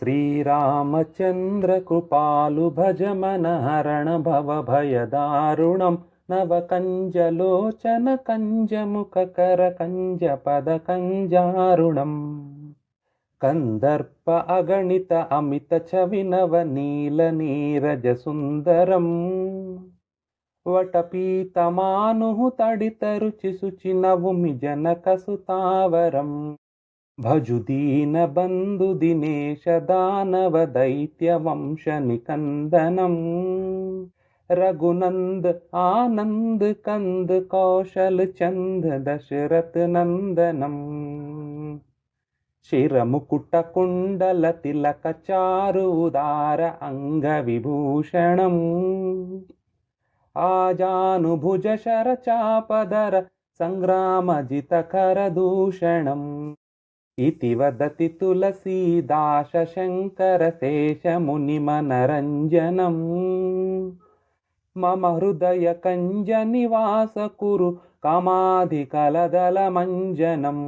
శ్రీరామచంద్ర కృపాలు భజమనహరణ భవభయదారుణం నవకంజలోచన కంజముఖకర కంజపద కంజారుణం కందర్ప అగణిత అమిత చవినవ నీల నీరజ సుందరం వటపీతమాను తడిత రుచి శుచి నవుమి జనక సుతావరం భజుదీన బంధు దినేశ దానవ దైత్య వంశ నికందనం రఘునంద్ ఆనంద్ కంద్ కౌశల్ చంద్ దశరథ్ నందనం శిరముకుట కుండల తిలక చారు ఉదార అంగ విభూషణం ఆజానుభుజ శర చాపదర సంగ్రామజిత కరదూషణం ఇతి వదతి తులసీదాశ శంకర శేష ముని మనరంజనం మమ హృదయ కంజ నివాస కురు కామాధి కలదల మంజనం.